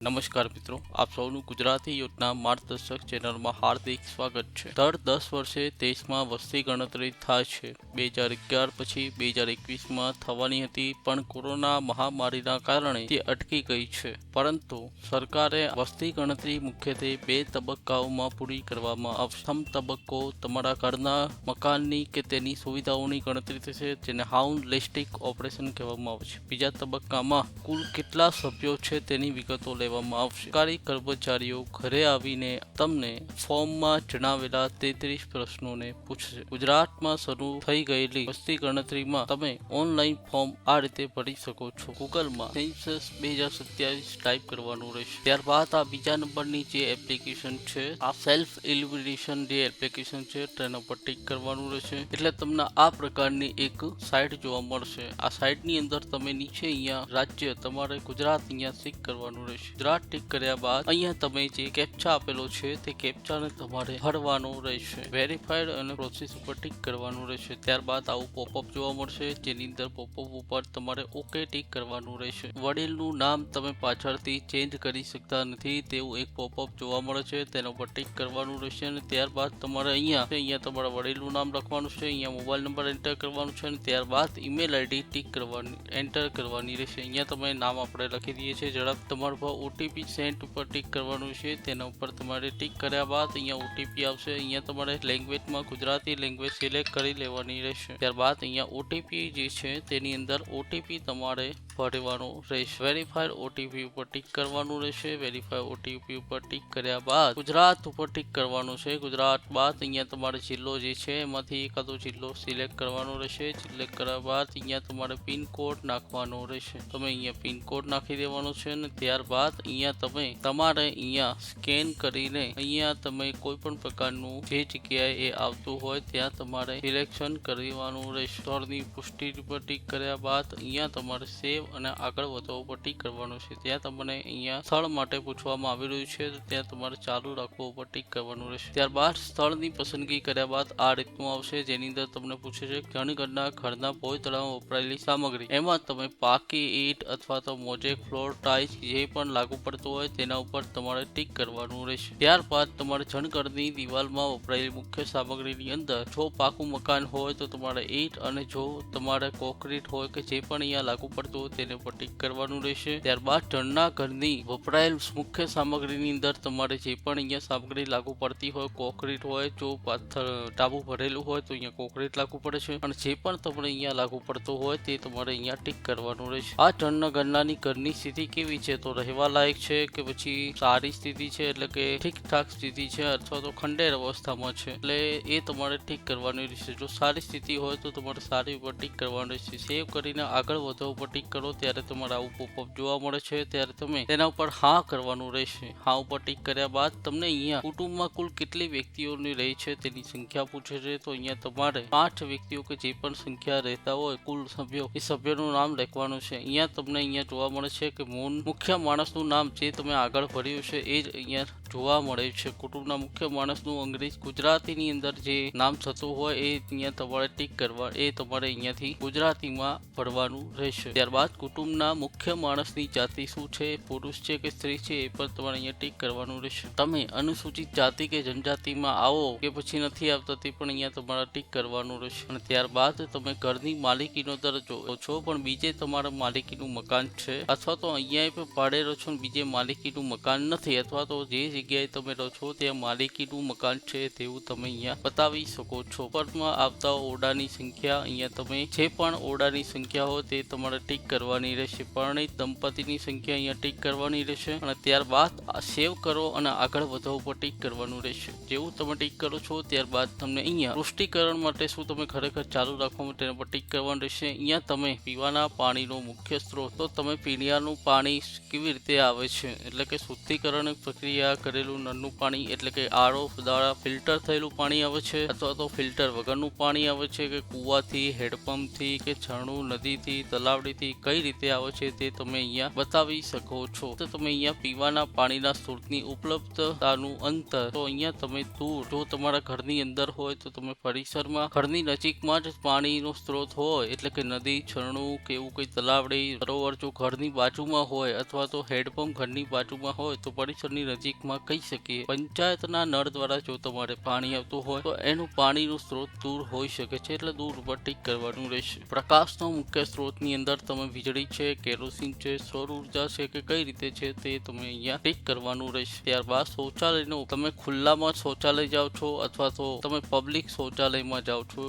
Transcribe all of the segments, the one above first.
નમસ્કાર મિત્રો, આપ સૌનું ગુજરાતી યોજના માર્ગદર્શક ચેનલમાં હાર્દિક સ્વાગત છે। દર 10 વર્ષે દેશમાં વસ્તી ગણતરી થાય છે। 2011 પછી 2021માં થવાની હતી, પણ કોરોના મહામારીના કારણે તે અટકી ગઈ છે। પરંતુ સરકારે વસ્તી ગણતરી મુખ્યત્વે 2 તબક્કાઓમાં પૂરી કરવામાં આવશે। પ્રથમ તબક્કો તમારા ઘરના મકાનની કે તેની સુવિધાઓની ગણતરી થશે, જેને હાઉસ લિસ્ટિંગ ઓપરેશન કહેવામાં આવે છે। બીજા તબક્કામાં કુલ કેટલા સભ્યો છે તેની વિગતો લેવામાં આવશે। સરકારી કર્મચારીઓ ઘરે આવીને તમને ફોર્મમાં જણાવેલા 33 પ્રશ્નોને પૂછશે। ગુજરાતમાં શરૂ થઈ ગયેલી વસ્તી ગણતરીમાં તમે ઓનલાઈન ફોર્મ આ રીતે ભરી શકો છો। ગૂગલમાં સેન્સસ 2027 ટાઈપ કરવાનું રહેશે। ત્યારબાદ આ બીજા નંબરની જે એપ્લિકેશન છે, આ સેલ્ફ ઇલ્યુમિનેશન જે એપ્લિકેશન છે તેના પર ટિક કરવાનું રહેશે। એટલે તમને આ પ્રકારની એક સાઇટ જોવા મળશે। આ સાઇટની અંદર તમે નીચે અહીંયા રાજ્ય તમારે ગુજરાત અહીંયા ટિક કરવાનું રહેશે। ગુજરાત ટિક કર્યા બાદ અહીંયા તમે જે કેપ્ચા આપેલો છે તે કેપ્ચાને તમારે ભરવાનો રહેશે। વેરીફાઈડ અને પ્રોસેસ ઉપર ટિક કરવાનું રહેશે। ત્યારબાદ આવું પોપઅપ જોવા મળશે, જેની અંદર પોપઅપ ઉપર તમારે ઓકે ટિક કરવાનું રહેશે। વડીલનું નામ તમે પાછળથી ચેન્જ કરી શકતા નથી તેવું એક પોપઅપ જોવા મળે છે, તેના ઉપર ટિક કરવાનું રહેશે। અને ત્યારબાદ તમારે અહીંયા તમારા વડીલનું નામ લખવાનું છે, અહીંયા મોબાઈલ નંબર એન્ટર કરવાનું છે, અને ત્યારબાદ ઈમેલ આઈડી ટિક કરવાની એન્ટર કરવાની રહેશે। અહીંયા તમે નામ આપણે લખી દઈએ છીએ ઝડપ। તમારા પર ઓટીપી સેન્ટ ઉપર ટિક કરવાનું છે, તેના ઉપર તમારે ટિક કર્યા બાદ અહીંયા ઓટીપી આવશે। અહીંયા તમારે લેંગ્વેજમાં ગુજરાતી લેંગ્વેજ સિલેક્ટ કરી લેવાની રહેશે। ત્યારબાદ અહીંયા ઓટીપી જે છે તેની અંદર ઓટીપી તમારે ભરવાનો રહેશે। વેરીફાઈડ ઓટીપી ઉપર ટિક કરવાનું રહેશે। વેરીફાઈડ ઓટીપી ઉપર ટિક કર્યા બાદ ગુજરાત ઉપર ટિક કરવાનું છે। ગુજરાત બાદ અહીંયા તમારે જિલ્લો જે છે એમાંથી એકાદો જિલ્લો સિલેક્ટ કરવાનો રહેશે। સિલેક્ટ કર્યા બાદ અહીંયા તમારે પિનકોડ નાખવાનો રહેશે। તમે અહીંયા પિનકોડ નાખી દેવાનો છે, અને ત્યારબાદ અહીંયા તમે તમારે અહીંયા સ્કેન કરીને અહીંયા તમે કોઈ પણ પ્રકારનું જે જગ્યાએ એ આવતું હોય ત્યાં તમારે સિલેક્શન કરવાનું રહેશે। સ્થળની પુષ્ટિ પર ટિક કર્યા બાદ અહીંયા તમારે સેવ અને આગળ વધો ઉપર ટિક કરવાનું છે। ત્યાં તમને અહીંયા સ્થળ માટે પૂછવામાં આવી રહ્યું છે, તો ત્યાં તમારે ચાલુ રાખવું ઉપર ટિક કરવાનું રહેશે। ત્યારબાદ સ્થળની પસંદગી કર્યા બાદ આ રીતનું આવશે, જેની અંદર તમને પૂછે છે ઘણા ઘરના ભોયતળાવમાં વપરાયેલી સામગ્રી, એમાં તમે પાકી ઈંટ અથવા તો મોઝેક ફ્લોર ટાઇલ્સ જે પણ લાગુ પડતું હોય તેના ઉપર તમારે ટિક કરવાનું રહેશે। ત્યારબાદ તમારે જણઘરની દિવાલમાં વપરાયેલી મુખ્ય સામગ્રીની અંદર જો પાકું મકાન હોય તો તમારે ઈંટ, અને જો તમારે કોન્ક્રીટ હોય કે જે પણ અહીંયા લાગુ પડતું હોય તેને પર ટિક કરવાનું રહેશે। ત્યારબાદ જણના ઘરની વપરાયેલ મુખ્ય સામગ્રીની અંદર તમારે જે પણ અહીંયા સામગ્રી લાગુ પડતી હોય, કોન્ક્રીટ હોય, જો પાથર ટાબુ ભરેલું હોય તો અહીંયા કોન્ક્રીટ લાગુ પડે છે, અને જે પણ તમને અહીંયા લાગુ પડતું હોય તે તમારે અહીંયા ટિક કરવાનું રહેશે। આ જણના ગણનાની ઘરની સ્થિતિ કેવી છે, તો રહેવા લાયક છે કે પછી સારી સ્થિતિ છે, એટલે કે ઠીકઠાક સ્થિતિ છે, અથવા તો ખંડેર અવસ્થામાં છે, એટલે એ તમારે ટિક કરવાની રહેશે। જો સારી સ્થિતિ હોય તો તમારે સારી ઉપર ટિક કરવાનું રહેશે। સેવ કરીને આગળ વધો ઉપર ટિક કરો ત્યારે તમારે આવું પોપઅપ જોવા મળે છે, ત્યારે તમે તેના ઉપર હા કરવાનું રહેશે। હા ઉપર ટિક કર્યા બાદ તમને અહીંયા કુટુંબમાં કુલ કેટલી વ્યક્તિઓની રહી છે તેની સંખ્યા પૂછે છે, તો અહીંયા તમારે 8 વ્યક્તિઓ કે જે પણ સંખ્યા રહેતા હોય કુલ સભ્યો, એ સભ્યોનું નામ લખવાનું છે। અહીંયા તમને અહીંયા જોવા મળે છે કે મુખ્ય માણસનું નામ જે તમે આગળ ભર્યું છે એ જ અહીંયા જોવા મળે છે। કુટુંબના મુખ્ય માણસનું અંગ્રેજી ગુજરાતીની અંદર જે નામ થતું હોય એ અહીંયા તમારે ટિક કરવા, એ તમારે અહીંયાથી ગુજરાતીમાં ભરવાનું રહેશે। ત્યારબાદ કુટુંબના મુખ્ય માણસની જાતિ શું છે, પુરુષ છે કે સ્ત્રી છે, એ પણ તમારે અહીંયા ટિક કરવાનું રહેશે। તમે અનુસૂચિત જાતિ કે જનજાતિમાં આવો કે પછી નથી આવતા તે પણ અહીંયા તમારે ટિક કરવાનું રહેશે। અને ત્યારબાદ તમે ઘરની માલિકીનો દરજ્જો છો પણ બીજે તમારા માલિકીનું મકાન છે, અથવા તો અહીંયા પણ ભાડે રહો છો બીજે માલિકીનું મકાન નથી, અથવા તો જે જગ્યાએ તમે રહો છો ત્યાં માલિકીનું મકાન છે તેવું તમે અહીંયા બતાવી શકો છો। પરમાં આવતા ઓરડાની સંખ્યા, અહીંયા તમે જે પણ ઓરડાની સંખ્યા હોય તે તમારે ટિક કરવાની રહેશે। પરણિત દંપતીની સંખ્યા અહીંયા ટિક કરવાની રહેશે, અને ત્યારબાદ સેવ કરો અને આગળ વધો ઉપર ટિક કરવાનું રહેશે। જેવું તમે ટિક કરો છો ત્યારબાદ તમને અહીંયા પુષ્ટિકરણ માટે શું તમે ખરેખર ચાલુ રાખવા માટે તેના પર ટિક કરવાનું રહેશે। અહીંયા તમે પીવાના પાણીનો મુખ્ય સ્ત્રોત, તો તમે પીવાનું પાણી કેવી રીતે આવે છે, એટલે કે શુદ્ધિકરણ પ્રક્રિયા કરેલું નળનું પાણી એટલે કે આરઓ દ્વારા ફિલ્ટર થયેલું પાણી આવે છે, અથવા તો ફિલ્ટર વગરનું પાણી આવે છે, કે કૂવાથી, હેડપંપથી, કે ઝરણું, નદીથી, તલાવડીથી કઈ રીતે આવે છે તે તમે અહીંયા બતાવી શકો છો. તો તમે અહીંયા પીવાના પાણીના સ્ત્રોતની ઉપલબ્ધતાનું અંતર, તો અહીંયા તમે દૂર, જો તમારા ઘરની અંદર હોય તો તમે પરિસરમાં ઘરની નજીકમાં જ પાણીનો સ્ત્રોત હોય એટલે કે નદી, ઝરણું કે એવું કોઈ તલાવડી, સરોવર જો ઘરની બાજુમાં હોય અથવા તો હેડપંપ ઘરની બાજુમાં હોય તો પરિસરની નજીકમાં કહી શકીએ. પંચાયતના નળ દ્વારા જો તમારે પાણી આવતું હોય તો એનું પાણીનું સ્ત્રોત દૂર હોઈ શકે છે, એટલે દૂર ઉપર ટીક કરવાનું રહેશે. પ્રકાશનો મુખ્ય સ્ત્રોતની અંદર તમે વીજળી છે, કેરોસીન છે, સૌર ઉર્જા છે કે કઈ રીતે છે તે તમે અહીંયા ટીક કરવાનું રહેશે. ત્યારબાદ શૌચાલયનો, તમે ખુલ્લામાં શૌચાલય જાઓ છો અથવા તો તમે પબ્લિક શૌચાલયમાં જાઓ છો,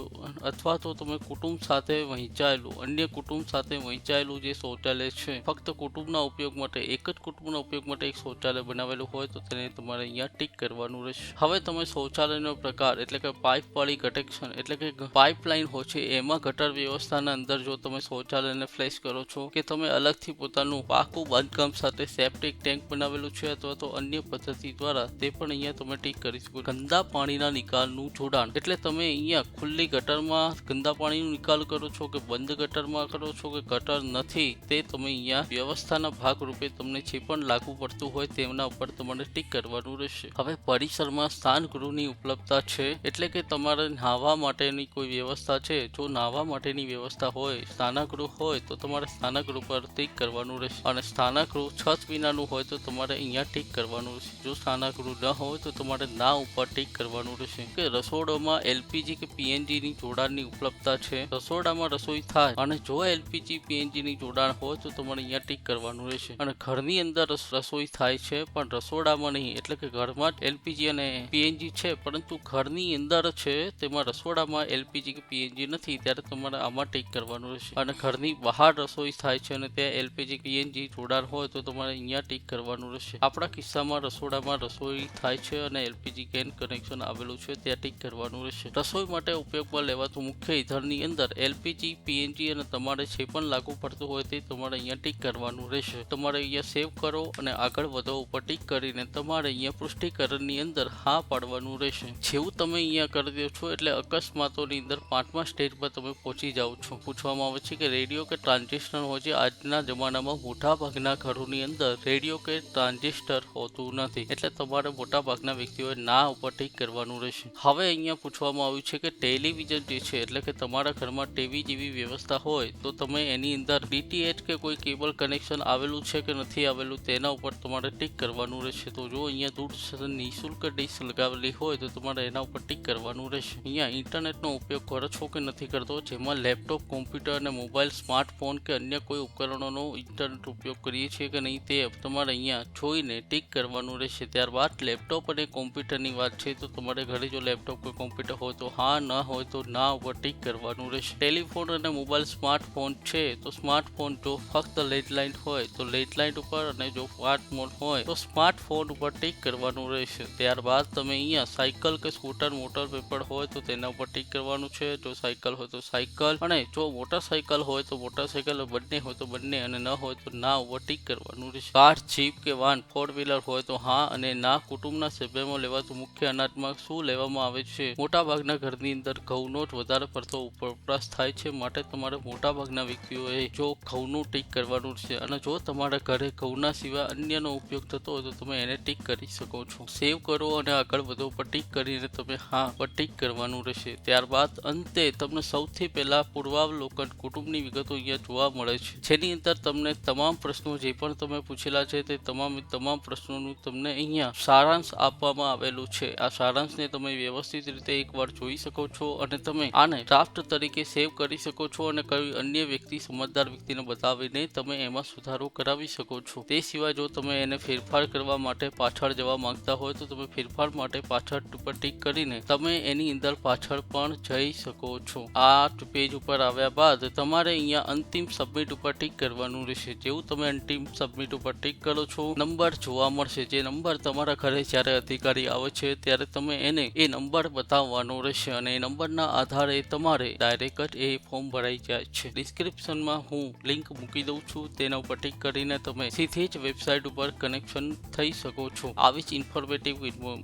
અથવા તો તમે કુટુંબ સાથે વહેંચાયેલું, અન્ય કુટુંબ સાથે વહેંચાયેલું જે શૌચાલય છે, ફક્ત કુટુંબના ઉપયોગ માટે, એક જ કુટુંબના ઉપયોગ માટે એક શૌચાલય બનાવેલું હોય તો તેને તમારે અહીંયા ટીક કરવાનું રહેશે. હવે તમે શૌચાલયનો પ્રકાર એટલે કે પાઇપ વાળી કનેક્શન એટલે કે પાઇપલાઇન હોય છે એમાં ગટર વ્યવસ્થાના અંદર જો તમે શૌચાલયને ફ્લેશ કરો છો, કે તમે અલગથી પોતાનું પાકું બાંધકામ સાથે સેપ્ટિક ટેન્ક બનાવેલું છે અથવા તો અન્ય પદ્ધતિ દ્વારા, તે પણ અહીંયા તમે ટીક કરી શકો. ગંદા પાણીના નિકાલનું જોડાણ એટલે તમે અહીંયા ખુલ્લી ગટરમાં ગંદા પાણીનો નિકાલ કરો છો કે બંધ ગટરમાં કરો છો કે ગટર નથી, તે તમે અહીંયા વ્યવસ્થાના ભાગરૂપે તમને જે પણ લાગુ પડતું હોય તેમના ઉપર તમારે ટીક કરવાનું રહેશે. હવે પરિસરમાં સ્નાન ગૃહની ઉપલબ્ધતા છે એટલે કે તમારે નહાવા માટેની કોઈ વ્યવસ્થા છે, જો નહાવા માટેની વ્યવસ્થા હોય, સ્નાનગૃહ હોય તો તમારે સ્નાનગૃહ પર ટીક કરવાનું રહેશે, અને સ્નાનગૃહ છત વિનાનું હોય તો તમારે અહીંયા ટીક કરવાનું રહેશે. જો સ્નાનગૃહ ન હોય તો તમારે ના ઉપર ટીક કરવાનું રહેશે. કે રસોડામાં એલપીજી કે પીએનજીની જોડાણની ઉપલબ્ધતા છે, રસોડામાં રસોઈ થાય અને જો એલપીજી પીએનજીની જોડાણ હોય તો તમારે અહીંયા ટીક કરવાનું રહેશે. અને ઘરની અંદર રસોઈ થાય છે પણ રસોડામાં નહીં, એટલે કે ઘરમાં જ એલપીજી અને પીએનજી છે પરંતુ ઘરની અંદર છે, તેમાં રસોડામાં એલપીજી કે પીએનજી નથી, ત્યારે તમારે આમાં ટીક કરવાનું રહેશે. અને ઘરની બહાર રસોઈ થાય છે અને ત્યાં એલપીજી પીએનજી જોડાણ હોય તો તમારે અહીંયા ટીક કરવાનું રહેશે. આપણા કિસ્સામાં રસોડામાં રસોઈ થાય છે અને એલપીજી કેન કનેક્શન આવેલું છે, ત્યાં ટીક કરવાનું રહેશે. રસોઈ માટે ઉપયોગમાં લેવાતું મુખ્ય ઈંધણની અંદર એલપીજી, પીએનજી અને તમારે જે પણ લાગુ પડતું હોય તે તમારે અહીંયા ટીક કરવાનું રહેશે. તમારે અહીંયા સેવ કરો અને આગળ વધો ઉપર ટીક કરીને તમારે અહીંયા પુષ્ટિકરણની અંદર હા પાડવાનું રહેશે. જેવું તમે અહીંયા કરી દો છો એટલે અકસ્માતોની અંદર 5મા સ્ટેજ પર તમે પહોંચી જાઓ છો. પૂછવામાં આવે છે કે રેડિયો કે ટ્રાન્ઝિસ્ટર હોય છે, આજના જમાનામાં મોટા ભાગના ઘરોની અંદર રેડિયો કે ટ્રાન્ઝિસ્ટર હોતું નથી, એટલે તમારે મોટા ભાગના વ્યક્તિઓએ ના ઉપર ટીક કરવાનું રહેશે. હવે અહીંયા પૂછવામાં આવ્યું છે કે ટેલિવિઝન જે છે એટલે કે તમારા ઘરમાં ટીવી જેવી વ્યવસ્થા હોય તો તમે એની અંદર ડીટીએચ કે કોઈ કેબલ કનેક્શન આવેલું છે કે નથી આવેલું તેના ઉપર તમારે ટીક કરવાનું રહેશે. તો જો અહીંયા દૂરદર્શન નિઃશુલ્ક ડીશ લગાવેલી હોય તો તમારે એના ઉપર ટીક કરવાનું રહેશે. અહીંયા ઇન્ટરનેટનો ઉપયોગ કરો છો કે નથી કરતો, જેમાં લેપટોપ, કોમ્પ્યુટર અને મોબાઈલ, સ્માર્ટફોન કે અન્ય કોઈ ઉપકરણોનો ઇન્ટરનેટ ઉપયોગ કરીએ છીએ કે નહીં તે તમારે અહીંયા જોઈને ટીક કરવાનું રહેશે. ત્યારબાદ લેપટોપ અને કોમ્પ્યુટરની વાત છે તો તમારે ઘરે જો લેપટોપ કે કોમ્પ્યુટર હોય તો હા, ન હોય તો ના ઉપર ટીક કરવાનું રહેશે. ટેલિફોન અને મોબાઈલ, સ્માર્ટફોન છે તો સ્માર્ટફોન જો ફક્ત લેન્ડલાઇન હોય તો લેન્ડલાઇન ઉપર, અને જો સ્માર્ટફોન હોય તો સ્માર્ટફોન ઉપર ટીક કરવાનું રહેશે. ત્યારબાદ તમે અહીંયા સાયકલ કે સ્કૂટર, મોટર પેપર હોય તો તેના ઉપર ટીક કરવાનું છે. જો સાયકલ હોય તો સાયકલ, અને જો મોટરસાયકલ હોય તો મોટરસાયકલ, બંને હોય તો બંને, અને ન હોય તો ના ઉપર ટીક કરવાનું રહેશે. કાર, જીપ કે વાન, 4 વ્હીલર હોય તો હા અને ના. કુટુંબના સભ્યમાં લેવાતું મુખ્ય અનાજમાં શું લેવામાં આવે છે? મોટા ભાગના ઘરની અંદર ઘઉંનો જ વધારે પડતો વપરાશ થાય છે, માટે તમારે મોટા ભાગના વ્યક્તિઓએ જો ઘઉંનું ટીક કરવાનું છે. અને જો તમારા ઘરે ઘઉંના સિવાય અન્યનો ઉપયોગ થતો હોય તો તમે એને ટીક કરી શકો છો. સેવ કરો અને આગળ વધો પર ટીક કરીને તમે હા પર ટીક કરવાનું રહેશે. ત્યારબાદ અંતે તમને સૌથી પહેલા પૂર્વાવલોકન કુટુંબની વિગતો અહીંયા જોવા મળે છે, જેની અંદર તમને તમામ પ્રશ્નો જે પણ તમે પૂછેલા છે તે તમામ પ્રશ્નોનું તમને અહીંયા સારાંશ આપવામાં આવેલું છે. આ સારાંશને તમે વ્યવસ્થિત રીતે એકવાર જોઈ શકો છો અને તમે આને ડ્રાફ્ટ તરીકે સેવ કરી શકો છો અને કોઈ અન્ય વ્યક્તિ, સમજદાર વ્યક્તિને બતાવીને તમે એમાં સુધારો કરાવી શકો છો. તે સિવાય જો તમે એને ફેરફાર કરવા માટે પાછળ જવા માંગતા હોય તો તમે ફેરફાર માટે પાછળ ઉપર ટીક કરીને તમે એની અંદર પાછળ પણ જઈ શકો છો. આ પેજ ઉપર આવ્યા બાદ તમારે અહીંયા અંતિમ સબમિટ ઉપર ટીક કરવાનું રહેશે. જેવું તમે અંતિમ સબમિટ ઉપર ટીક કરો છો, નંબર જોવા મળશે. જે નંબર તમારા ઘરે જ્યારે અધિકારી આવે છે ત્યારે તમે એને એ નંબર બતાવવાનો રહેશે અને એ નંબરના આધારે તમારે ડાયરેક્ટ જ એ ફોર્મ ભરાઈ જાય છે. ડિસ્ક્રિપ્શનમાં હું લિંક મૂકી દઉં છું, તેના ઉપર ટીક કરીને તમે સીધી જ વેબસાઇટ ઉપર કનેક્શન થઈ શકો છો। આવી જ ઇન્ફોર્મેટિવ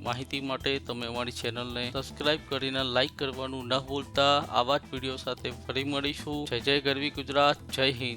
માહિતી માટે તમે અમારી ચેનલને સબસ્ક્રાઇબ કરીને લાઇક કરવાનું ન ભૂલતા। આવા જ વિડીયો સાથે ફરી મળીશું। જય જય ગરવી ગુજરાત, જય હિન્દ।